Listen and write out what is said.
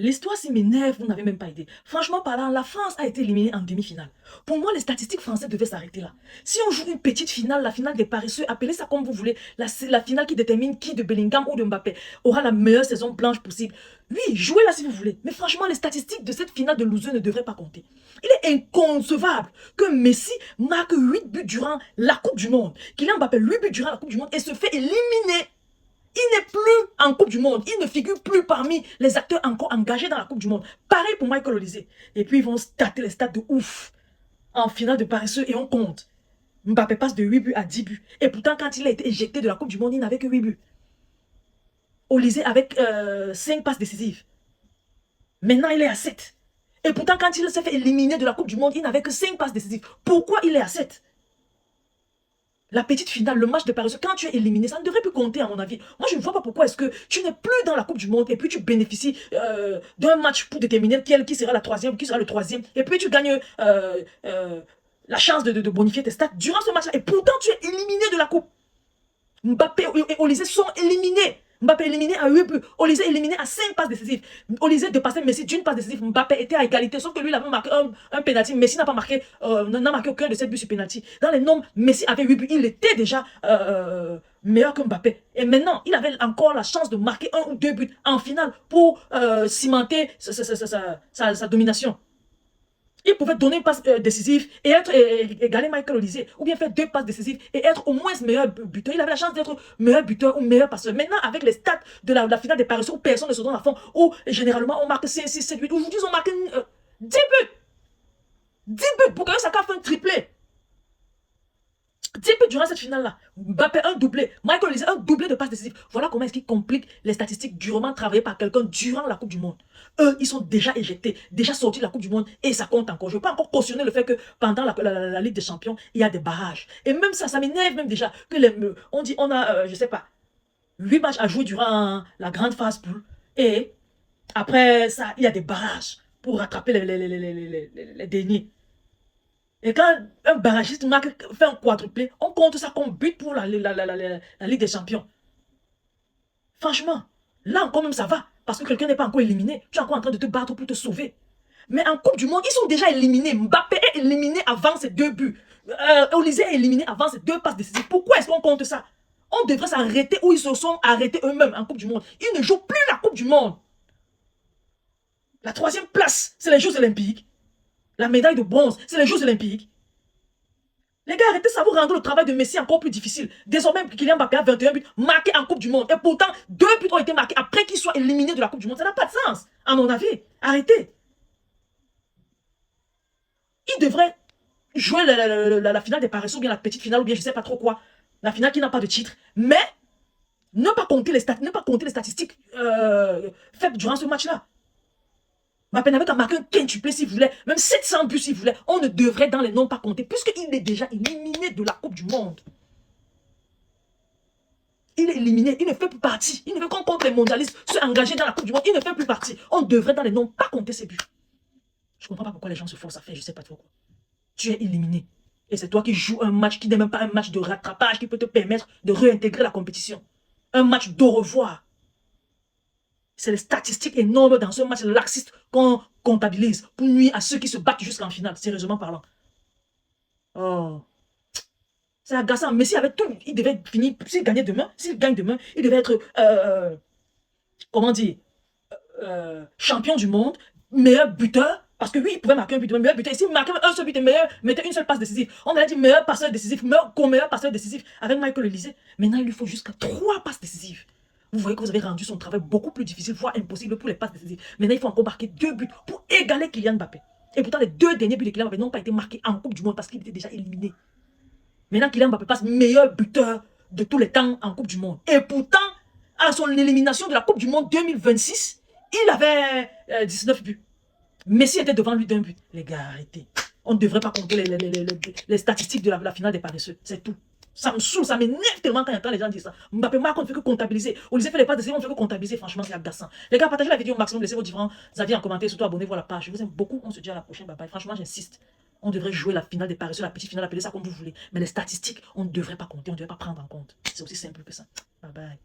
L'histoire s'y m'énerve, vous n'avez même pas idée. Franchement parlant, la France a été éliminée en demi-finale. Pour moi, les statistiques françaises devaient s'arrêter là. Si on joue une petite finale, la finale des paresseux, appelez ça comme vous voulez, la finale qui détermine qui de Bellingham ou de Mbappé aura la meilleure saison blanche possible. Oui, jouez là si vous voulez. Mais franchement, les statistiques de cette finale de loser ne devraient pas compter. Il est inconcevable que Messi marque 8 buts durant la Coupe du Monde, Kylian Mbappé 8 buts durant la Coupe du Monde et se fait éliminer. Il n'est plus en Coupe du Monde. Il ne figure plus parmi les acteurs encore engagés dans la Coupe du Monde. Pareil pour Michael Olise. Et puis, ils vont starter les stats de ouf en finale de paresseux et on compte. Mbappé passe de 8 buts à 10 buts. Et pourtant, quand il a été éjecté de la Coupe du Monde, il n'avait que 8 buts. Olise avec 5 passes décisives. Maintenant, il est à 7. Et pourtant, quand il s'est fait éliminer de la Coupe du Monde, il n'avait que 5 passes décisives. Pourquoi il est à 7? La petite finale, le match de Paris, quand tu es éliminé, ça ne devrait plus compter à mon avis. Moi, je ne vois pas pourquoi est-ce que tu n'es plus dans la Coupe du Monde et puis tu bénéficies d'un match pour déterminer qui sera la troisième, qui sera le troisième. Et puis tu gagnes la chance de bonifier tes stats durant ce match-là. Et pourtant, tu es éliminé de la Coupe. Mbappé et Olise sont éliminés. Mbappé éliminé à 8 buts. Olise éliminé à 5 passes décisives. Olise dépassait Messi d'une passe décisive. Mbappé était à égalité. Sauf que lui, il avait marqué un penalty. Messi n'a marqué aucun de ses buts sur penalty. Dans les nombres, Messi avait 8 buts. Il était déjà meilleur que Mbappé. Et maintenant, il avait encore la chance de marquer 1 ou 2 buts en finale pour cimenter sa domination. Il pouvait donner une passe décisive et être égalé Michael Olise, ou bien faire 2 passes décisives et être au moins meilleur buteur. Il avait la chance d'être meilleur buteur ou meilleur passeur. Maintenant, avec les stats de la finale des paresseux où personne ne se donne à fond, où généralement on marque 5, 6, 7, 8, aujourd'hui ils ont marqué 10 buts. 10 buts. Bukayo Saka fait un triplé. 10 buts durant cette finale-là. Mbappé, un doublé. Michael Olise, un doublé de passes décisives. Voilà comment est-ce qu'il complique les statistiques durement travaillées par quelqu'un durant la Coupe du Monde. Eux, ils sont déjà éjectés, déjà sortis de la Coupe du Monde et ça compte encore. Je ne veux pas encore cautionner le fait que pendant la Ligue des Champions, il y a des barrages. Et même ça m'énerve même déjà que on dit, on a, je sais pas, 8 matchs à jouer durant la grande phase poule. Et après ça, il y a des barrages pour rattraper les derniers. Et quand un barragiste fait un quadruplé, on compte ça comme but pour la Ligue des Champions. Franchement, là encore même ça va. Parce que quelqu'un n'est pas encore éliminé. Tu es encore en train de te battre pour te sauver. Mais en Coupe du Monde, ils sont déjà éliminés. Mbappé est éliminé avant ses 2 buts. Olise est éliminé avant ses 2 passes décisives. Pourquoi est-ce qu'on compte ça? On devrait s'arrêter où ils se sont arrêtés eux-mêmes en Coupe du Monde. Ils ne jouent plus la Coupe du Monde. La 3e place, c'est les Jeux Olympiques. La médaille de bronze, c'est les Jeux Olympiques. Les gars, arrêtez ça, vous rendez le travail de Messi encore plus difficile. Désormais, Kylian Mbappé a 21 buts marqués en Coupe du Monde. Et pourtant, 2 buts ont été marqués après qu'il soit éliminé de la Coupe du Monde. Ça n'a pas de sens, à mon avis. Arrêtez. Il devrait jouer la finale des paresseux, ou bien la petite finale, ou bien je ne sais pas trop quoi. La finale qui n'a pas de titre. Mais ne pas compter les statistiques faites durant ce match-là. Mbappé n'avait qu'à marquer un quintuplé s'il voulait, même 700 buts s'il voulait. On ne devrait dans les noms pas compter, puisqu'il est déjà éliminé de la Coupe du Monde. Il est éliminé, il ne fait plus partie. Il ne veut qu'on compte les mondialistes, ceux engagés dans la Coupe du Monde, il ne fait plus partie. On devrait dans les noms pas compter ses buts. Je ne comprends pas pourquoi les gens se forcent à faire, je ne sais pas trop quoi. Tu es éliminé. Et c'est toi qui joues un match qui n'est même pas un match de rattrapage qui peut te permettre de réintégrer la compétition. Un match d'au revoir. C'est les statistiques énormes dans ce match laxiste qu'on comptabilise pour nuire à ceux qui se battent jusqu'en finale, sérieusement parlant. Oh, c'est agaçant. Messi avait tout, il devait finir, s'il gagnait demain, s'il gagne demain, il devait être, comment dire, champion du monde, meilleur buteur, parce que oui, il pouvait marquer un but, meilleur buteur. Et s'il marquait un seul but et mettait une seule passe décisive, on allait dire meilleur passeur décisif, meilleur passeur décisif avec Michael Olise. Maintenant, il lui faut jusqu'à 3 passes décisives. Vous voyez que vous avez rendu son travail beaucoup plus difficile, voire impossible pour les passes décisives. Maintenant, il faut encore marquer 2 buts pour égaler Kylian Mbappé. Et pourtant, les 2 derniers buts de Kylian Mbappé n'ont pas été marqués en Coupe du Monde parce qu'il était déjà éliminé. Maintenant, Kylian Mbappé passe meilleur buteur de tous les temps en Coupe du Monde. Et pourtant, à son élimination de la Coupe du Monde 2026, il avait 19 buts. Messi était devant lui d'1 but. Les gars, arrêtez. On ne devrait pas compter les statistiques de la finale des paresseux. C'est tout. Ça me saoule, ça m'énerve tellement quand j'entends les gens dire ça. Mbappé marque, on ne fait que comptabiliser. Olise fait les passes décisives, on ne fait que comptabiliser. Franchement, c'est agaçant. Les gars, partagez la vidéo au maximum, laissez vos différents avis en commentaire, surtout abonnez-vous à la page. Je vous aime beaucoup. On se dit à la prochaine. Bye bye. Franchement, j'insiste. On devrait jouer la finale des paresseux, la petite finale, appelez ça comme vous voulez. Mais les statistiques, on ne devrait pas compter, on ne devrait pas prendre en compte. C'est aussi simple que ça. Bye bye.